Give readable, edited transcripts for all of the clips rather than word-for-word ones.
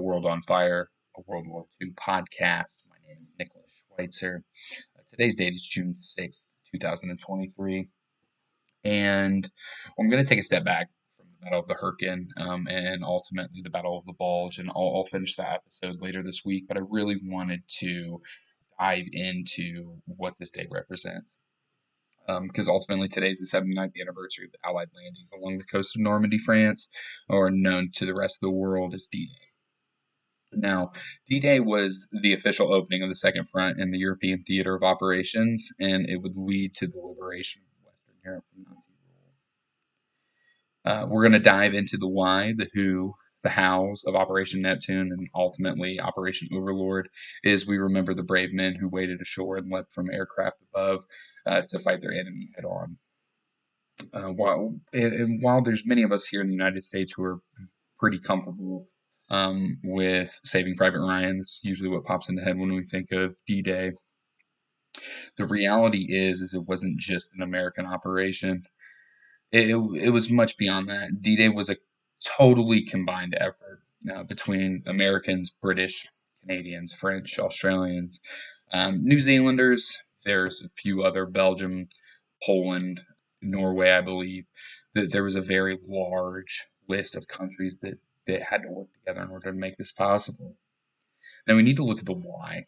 World on Fire, a World War II podcast. My name is Nicholas Schweitzer. Today's date is June 6th, 2023. And I'm going to take a step back from the Battle of the Hurricane and ultimately the Battle of the Bulge. And I'll finish that episode later this week. But I really wanted to dive into what this day represents. Because ultimately today's the 79th anniversary of the Allied landings along the coast of Normandy, France, or known to the rest of the world as D-Day. Now, D-Day was the official opening of the Second Front in the European theater of operations, and it would lead to the liberation of Western Europe from Nazi rule. We're going to dive into the why, the who, the hows of Operation Neptune, and ultimately Operation Overlord, as we remember the brave men who waded ashore and leapt from aircraft above to fight their enemy head on. While there's many of us here in the United States who are pretty comfortable with Saving Private Ryan, that's usually what pops in the head when we think of D-Day. The reality is it wasn't just an American operation. It was much beyond that. D-Day was a totally combined effort between Americans, British, Canadians, French, Australians, New Zealanders. There's a few other, Belgium, Poland, Norway, I believe. There was a very large list of countries that had to work together in order to make this possible. Now we need to look at the why.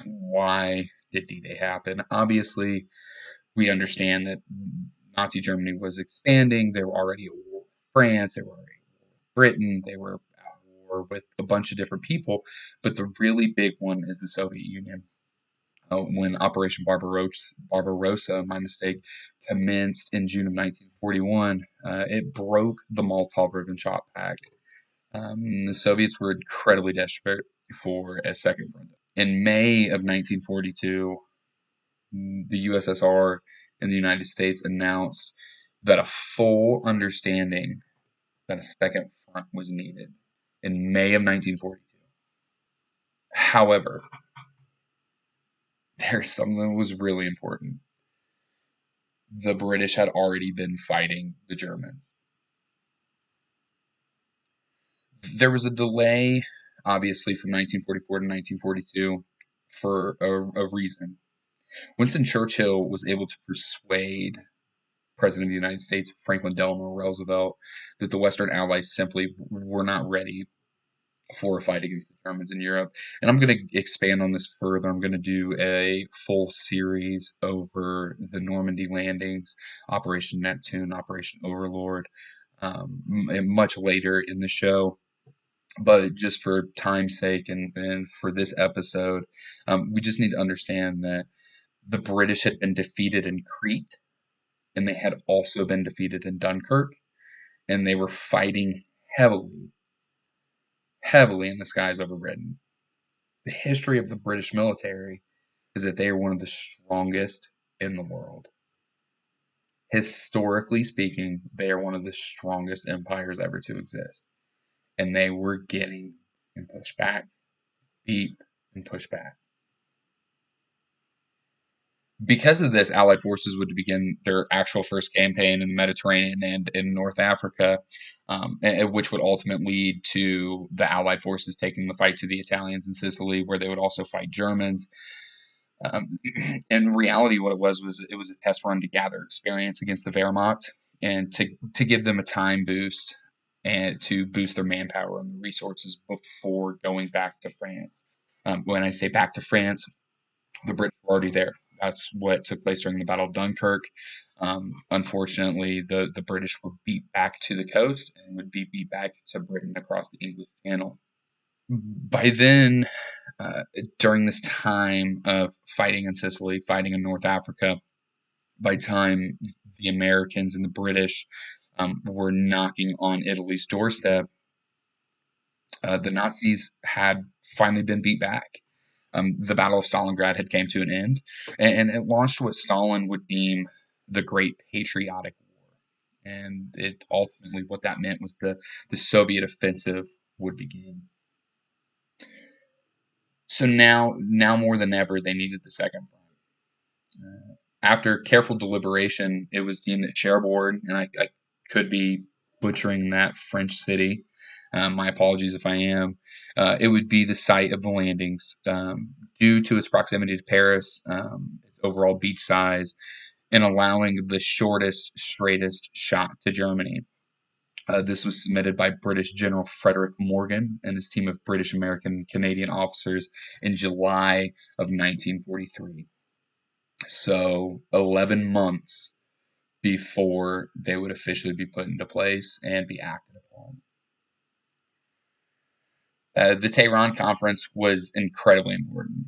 Why did D-Day happen? Obviously, we understand that Nazi Germany was expanding. They were already at war with France. They were already at war with Britain. They were at war with a bunch of different people. But the really big one is the Soviet Union. When Operation Barbarossa, my mistake, commenced in June of 1941, it broke the Molotov-Ribbentrop Pact. The Soviets were incredibly desperate for a second front. In May of 1942, the USSR and the United States announced that a full understanding that a second front was needed in May of 1942. However, there's something that was really important. The British had already been fighting the Germans. There was a delay, obviously, from 1944 to 1942 for a reason. Winston Churchill was able to persuade President of the United States, Franklin Delano Roosevelt, that the Western Allies simply were not ready for a fight against the Germans in Europe. And I'm going to expand on this further. I'm going to do a full series over the Normandy landings, Operation Neptune, Operation Overlord, and much later in the show. But just for time's sake and for this episode, we just need to understand that the British had been defeated in Crete, and they had also been defeated in Dunkirk, and they were fighting heavily in the skies over Britain. The history of the British military is that they are one of the strongest in the world. Historically speaking, they are one of the strongest empires ever to exist. And they were getting and pushed back, beat and pushed back. Because of this, Allied forces would begin their actual first campaign in the Mediterranean and in North Africa, which would ultimately lead to the Allied forces taking the fight to the Italians in Sicily, where they would also fight Germans. In reality, what it was a test run to gather experience against the Wehrmacht and to give them a time boost and to boost their manpower and resources before going back to France. When I say back to France, the British were already there. That's what took place during the Battle of Dunkirk. Unfortunately, the British were beat back to the coast and would be beat back to Britain across the English Channel. By then, during this time of fighting in Sicily, fighting in North Africa, by time the Americans and the British were knocking on Italy's doorstep, the Nazis had finally been beat back. The Battle of Stalingrad had came to an end, and it launched what Stalin would deem the Great Patriotic War. And it ultimately, what that meant was the Soviet offensive would begin. So now more than ever, they needed the second front. After careful deliberation, it was deemed that Cherbourg, and I could be butchering that French city, My apologies if I am. It would be the site of the landings due to its proximity to Paris, its overall beach size, and allowing the shortest, straightest shot to Germany. This was submitted by British General Frederick Morgan and his team of British, American, and Canadian officers in July of 1943. So 11 months before they would officially be put into place and be acted upon. The Tehran Conference was incredibly important.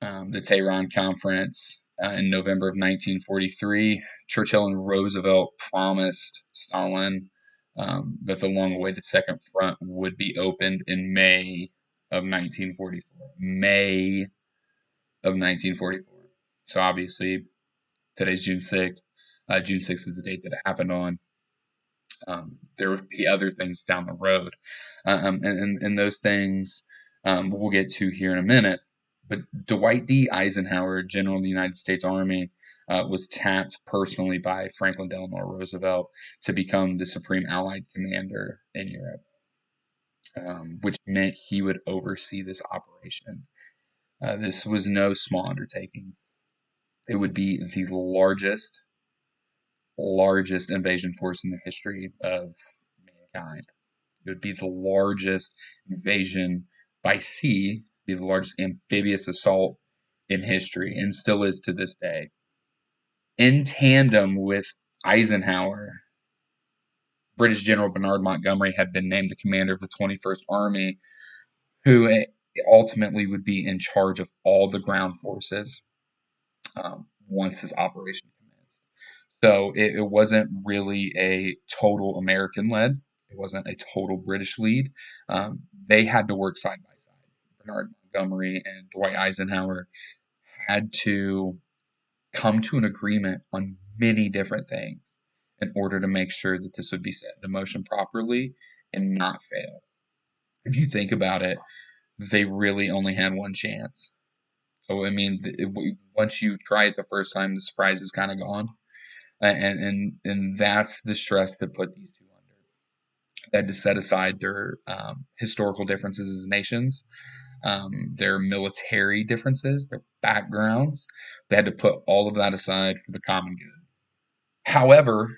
The Tehran Conference in November of 1943, Churchill and Roosevelt promised Stalin that the long-awaited Second Front would be opened in May of 1944. May of 1944. So obviously, today's June 6th. June 6th is the date that it happened on. There would be other things down the road. And those things we'll get to here in a minute. But Dwight D. Eisenhower, General of the United States Army, was tapped personally by Franklin Delano Roosevelt to become the Supreme Allied Commander in Europe, which meant he would oversee this operation. This was no small undertaking. It would be the largest invasion force in the history of mankind. It would be the largest invasion by sea, be the largest amphibious assault in history, and still is to this day. In tandem with Eisenhower, British General Bernard Montgomery had been named the commander of the 21st Army, who ultimately would be in charge of all the ground forces once this operation commenced. So it wasn't really a total American led. It wasn't a total British lead. They had to work side by side. Bernard Montgomery and Dwight Eisenhower had to come to an agreement on many different things in order to make sure that this would be set into motion properly and not fail. If you think about it, they really only had one chance. So, I mean, once you try it the first time, the surprise is kind of gone. And that's the stress that put these two under. They had to set aside their historical differences as nations, their military differences, their backgrounds. They had to put all of that aside for the common good. However,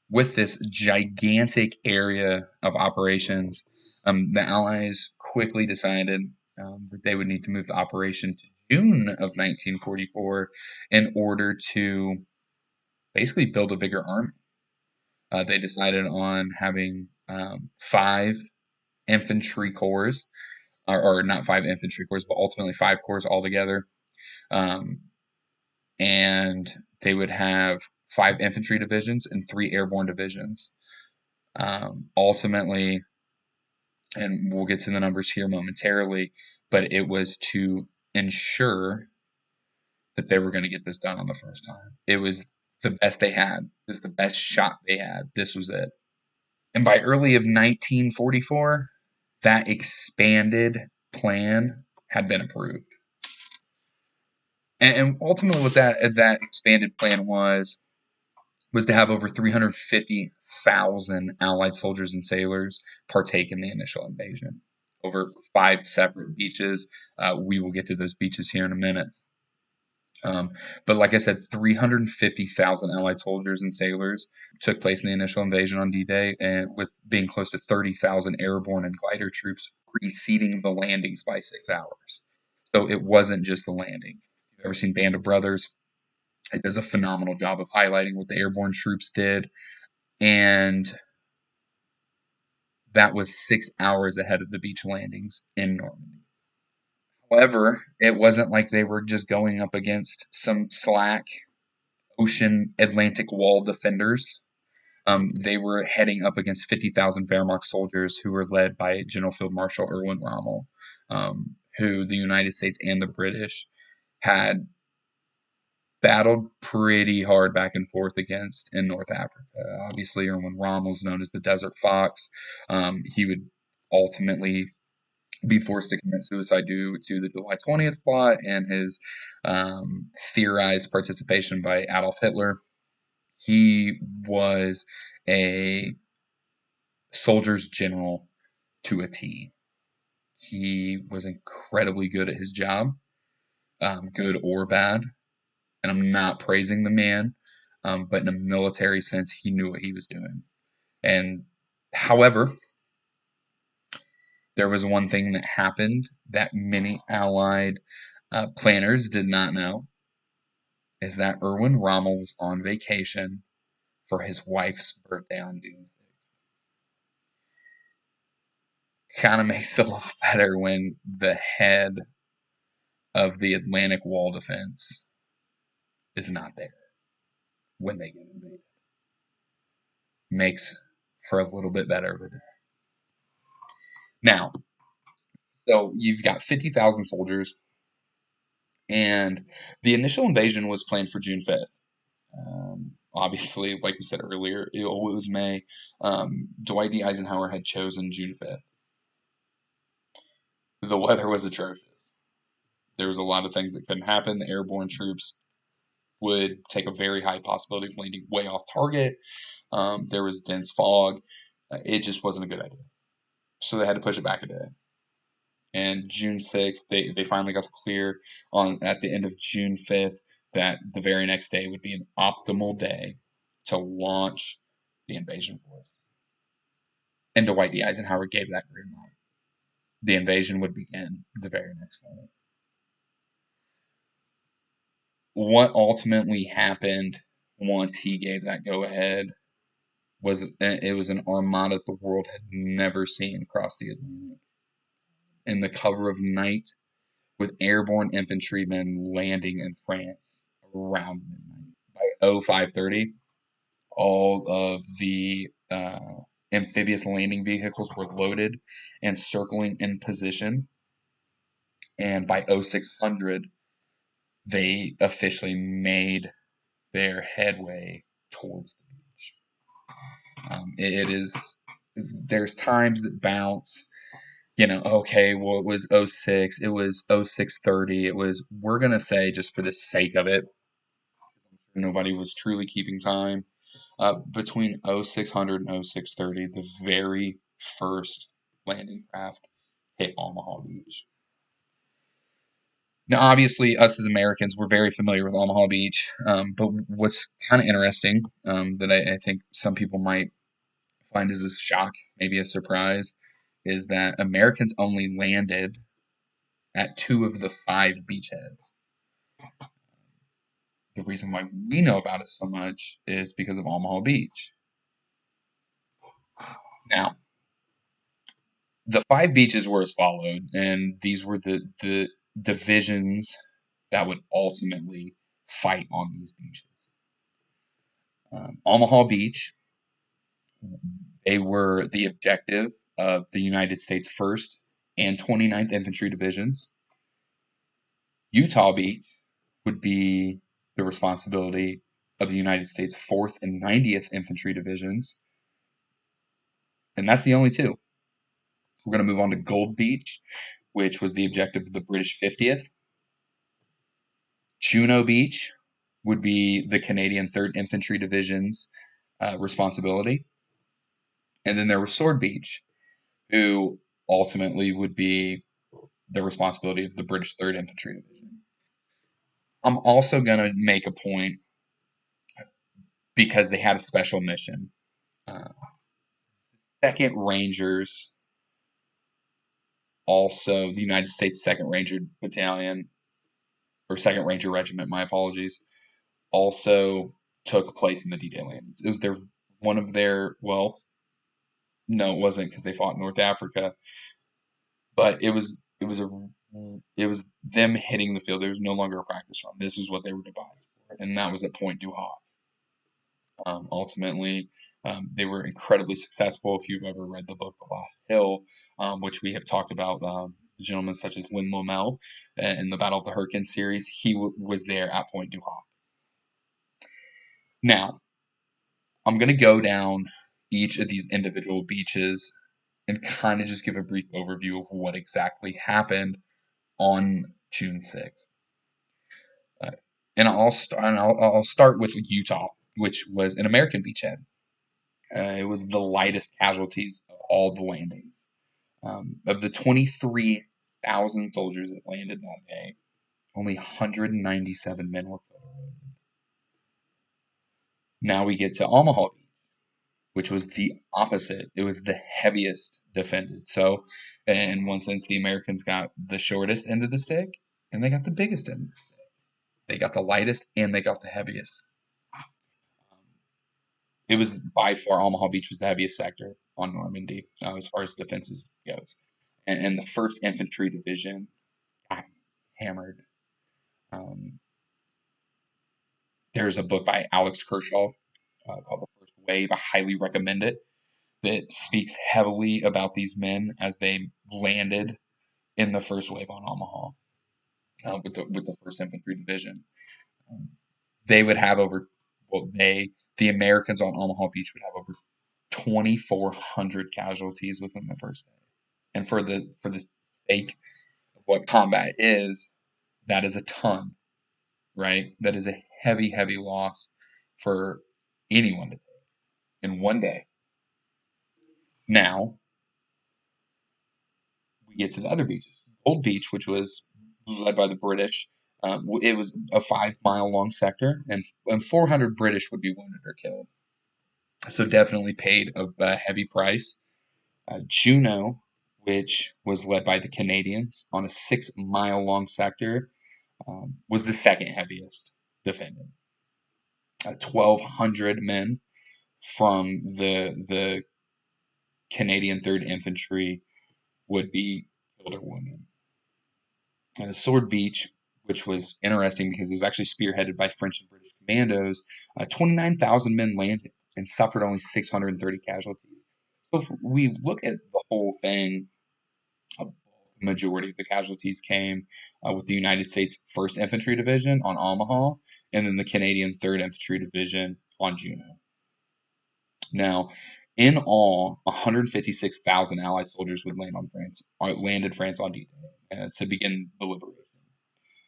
with this gigantic area of operations, the Allies quickly decided that they would need to move the operation to June of 1944 in order to basically build a bigger army. They decided on having 5 infantry corps, or not 5 infantry corps, but ultimately 5 corps altogether. And they would have 5 infantry divisions and 3 airborne divisions. Ultimately, and we'll get to the numbers here momentarily, but it was to ensure that they were going to get this done on the first time. It was the best they had. It was the best shot they had. This was it. And by early of 1944, that expanded plan had been approved. And ultimately what that expanded plan was to have over 350,000 Allied soldiers and sailors partake in the initial invasion over 5 separate beaches. We will get to those beaches here in a minute. But like I said, 350,000 Allied soldiers and sailors took place in the initial invasion on D-Day, and with being close to 30,000 airborne and glider troops preceding the landings by 6 hours. So it wasn't just the landing. If you've ever seen Band of Brothers, it does a phenomenal job of highlighting what the airborne troops did, and that was 6 hours ahead of the beach landings in Normandy. However, it wasn't like they were just going up against some slack ocean Atlantic wall defenders. They were heading up against 50,000 Wehrmacht soldiers who were led by General Field Marshal Erwin Rommel, who the United States and the British had battled pretty hard back and forth against in North Africa. Obviously, Erwin Rommel is known as the Desert Fox. He would ultimately be forced to commit suicide due to the July 20th plot and his theorized participation by Adolf Hitler. He was a soldier's general to a T. He was incredibly good at his job, good or bad. And I'm not praising the man, but in a military sense, he knew what he was doing. And however, there was one thing that happened that many Allied planners did not know, is that Erwin Rommel was on vacation for his wife's birthday on June 6th. Kind of makes it a lot better when the head of the Atlantic Wall defense is not there when they get invaded. Makes for a little bit better of a day. Now, so you've got 50,000 soldiers, and the initial invasion was planned for June 5th. Obviously, like we said earlier, it was May. Dwight D. Eisenhower had chosen June 5th. The weather was atrocious. There was a lot of things that couldn't happen. The airborne troops would take a very high possibility of landing way off target. There was dense fog. It just wasn't a good idea. So they had to push it back a day. And June 6th, they finally got the clear at the end of June 5th that the very next day would be an optimal day to launch the invasion force. And Dwight D. Eisenhower gave that green light. The invasion would begin the very next morning. What ultimately happened once he gave that go-ahead was an armada the world had never seen cross the Atlantic. In the cover of night, with airborne infantrymen landing in France around midnight. By 0530, all of the amphibious landing vehicles were loaded and circling in position. And by 0600, they officially made their headway towards the beach. There's times that bounce. Okay, well, it was 06, it was 0630, we're going to say, just for the sake of it, nobody was truly keeping time, between 0600 and 0630, the very first landing craft hit Omaha Beach. Now, obviously, us as Americans, we're very familiar with Omaha Beach, but what's kind of interesting, that I think some people might find as a shock, maybe a surprise, is that Americans only landed at 2 of the 5 beachheads. The reason why we know about it so much is because of Omaha Beach. Now, the 5 beaches were as followed, and these were the divisions that would ultimately fight on these beaches. Omaha Beach, they were the objective of the United States 1st and 29th Infantry Divisions. Utah Beach would be the responsibility of the United States 4th and 90th Infantry Divisions. And that's the only 2. We're going to move on to Gold Beach, which was the objective of the British 50th. Juno Beach would be the Canadian 3rd Infantry Division's responsibility. And then there was Sword Beach, who ultimately would be the responsibility of the British 3rd Infantry Division. I'm also going to make a point, because they had a special mission. 2nd Rangers, also the United States 2nd Ranger Battalion, or 2nd Ranger Regiment, my apologies, also took place in the D-Day landings. It was well, no, it wasn't, because they fought in North Africa, but it was them hitting the field. There was no longer a practice run. This is what they were devised for, and that was at Point du Hoc. Ultimately, they were incredibly successful. If you've ever read the book The Last Hill, which we have talked about, gentlemen such as Win Lommel in the Battle of the Hurricane series, he was there at Point du Hoc. Now, I'm going to go down each of these individual beaches and kind of just give a brief overview of what exactly happened on June 6th. And I'll start with Utah, which was an American beachhead. It was the lightest casualties of all the landings. Of the 23,000 soldiers that landed that day, only 197 men were killed. Now we get to Omaha Beach, which was the opposite. It was the heaviest defended. So, in one sense, the Americans got the shortest end of the stick, and they got the biggest end of the stick. They got the lightest, and they got the heaviest. It was by far Omaha Beach was the heaviest sector on Normandy as far as defenses goes, and the First Infantry Division got hammered. Um, there's a book by Alex Kershaw called The First Wave. I highly recommend it. That speaks heavily about these men as they landed in the first wave on Omaha with the First Infantry Division. Um, they would have the Americans on Omaha Beach would have over 2,400 casualties within the first day. And for the sake of what combat is, that is a ton, right? That is a heavy, heavy loss for anyone to take in one day. Now we get to the other beaches. Gold Beach, which was led by the British, it was a 5-mile long sector, and 400 British would be wounded or killed. So definitely paid a heavy price. Juneau, which was led by the Canadians on a 6-mile long sector, was the second heaviest defended. 1,200 men from the Canadian 3rd Infantry would be killed or wounded. Sword Beach, which was interesting because it was actually spearheaded by French and British commandos, 29,000 men landed and suffered only 630 casualties. So if we look at the whole thing, a majority of the casualties came with the United States 1st Infantry Division on Omaha, and then the Canadian 3rd Infantry Division on Juneau. Now, in all, 156,000 Allied soldiers would landed France on D-Day to begin the liberation.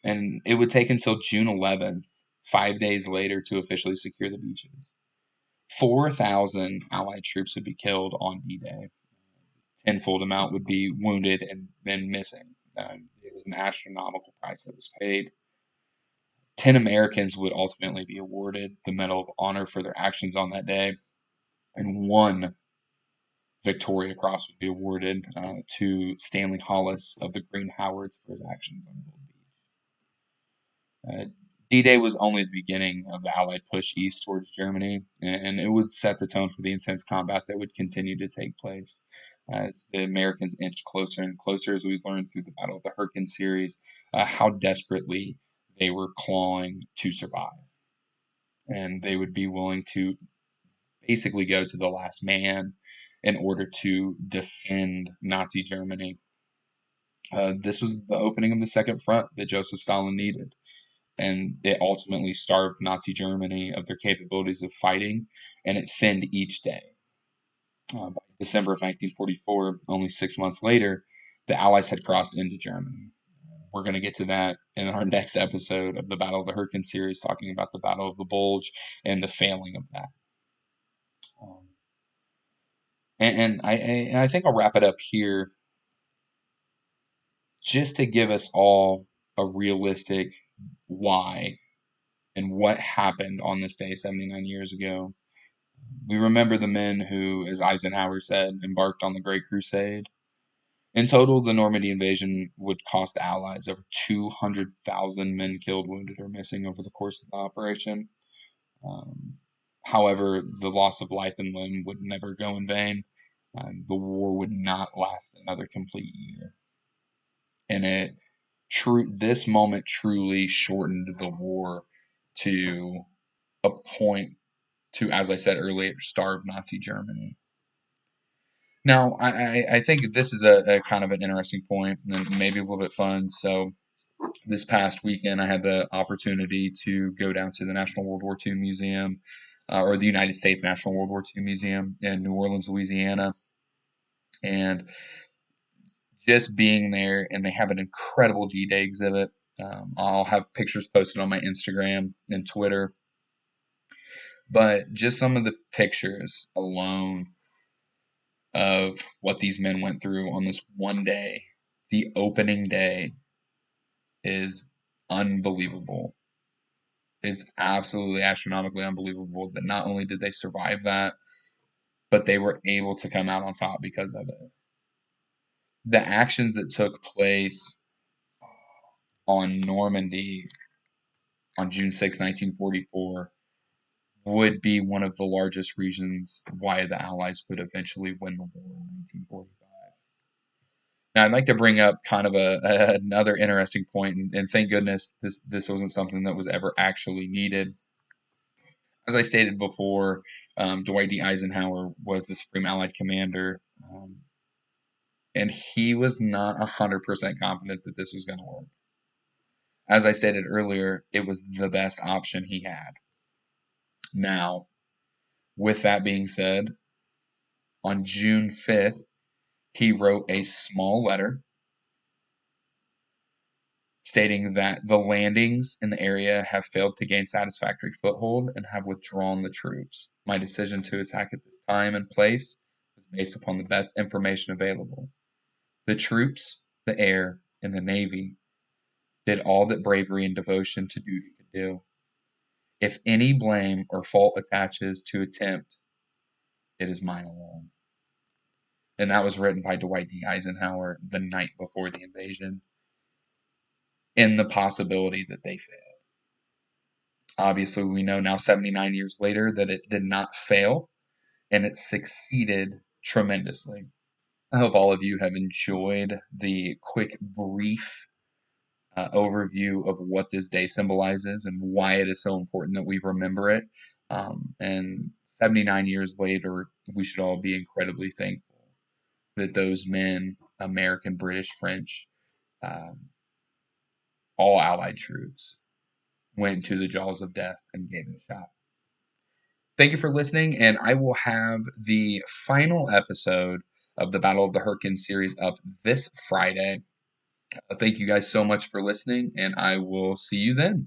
And it would take until June 11, 5 days later, to officially secure the beaches. 4,000 Allied troops would be killed on D-Day. Tenfold amount would be wounded and then missing. It was an astronomical price that was paid. 10 Americans would ultimately be awarded the Medal of Honor for their actions on that day, and 1 Victoria Cross would be awarded to Stanley Hollis of the Green Howards for his actions on Gold Beach. D-Day was only the beginning of the Allied push east towards Germany, and it would set the tone for the intense combat that would continue to take place. As the Americans inched closer and closer, as we learned through the Battle of the Hurricane series, how desperately they were clawing to survive. And they would be willing to basically go to the last man in order to defend Nazi Germany. This was the opening of the second front that Joseph Stalin needed, and it ultimately starved Nazi Germany of their capabilities of fighting, and it thinned each day. By December of 1944, only 6 months later, the Allies had crossed into Germany. We're going to get to that in our next episode of the Battle of the Hurricane series, talking about the Battle of the Bulge and the failing of that. And I think I'll wrap it up here just to give us all a realistic why and what happened on this day 79 years ago. We remember the men who, as Eisenhower said, embarked on the Great Crusade. In total, the Normandy invasion would cost the Allies over 200,000 men killed, wounded, or missing over the course of the operation. However, the loss of life and limb would never go in vain. The war would not last another complete year. And this moment truly shortened the war to a point to, as I said earlier, starve Nazi Germany. Now, I think this is a kind of an interesting point and maybe a little bit fun. So this past weekend, I had the opportunity to go down to the National World War II Museum, or the United States National World War II Museum in New Orleans, Louisiana. And just being there, and they have an incredible D-Day exhibit. I'll have pictures posted on my Instagram and Twitter. But just some of the pictures alone of what these men went through on this one day, the opening day, is unbelievable. It's absolutely astronomically unbelievable that not only did they survive that, but they were able to come out on top because of it. The actions that took place on Normandy on June 6, 1944, would be one of the largest reasons why the Allies would eventually win the war in 1945. Now, I'd like to bring up kind of another interesting point, and thank goodness this wasn't something that was ever actually needed. As I stated before, Dwight D. Eisenhower was the Supreme Allied Commander, and he was not 100% confident that this was going to work. As I stated earlier, it was the best option he had. Now, with that being said, on June 5th, he wrote a small letter stating that the landings in the area have failed to gain satisfactory foothold and have withdrawn the troops. My decision to attack at this time and place was based upon the best information available. The troops, the air, and the Navy did all that bravery and devotion to duty could do. If any blame or fault attaches to attempt, it is mine alone. And that was written by Dwight D. Eisenhower the night before the invasion, in the possibility that they failed. Obviously, we know now 79 years later that it did not fail, and it succeeded tremendously. I hope all of you have enjoyed the quick, brief overview of what this day symbolizes and why it is so important that we remember it. And 79 years later, we should all be incredibly thankful that those men, American, British, French, all Allied troops, went to the jaws of death and gave it a shot. Thank you for listening, and I will have the final episode of the Battle of the Hurricane series up this Friday. Thank you guys so much for listening, and I will see you then.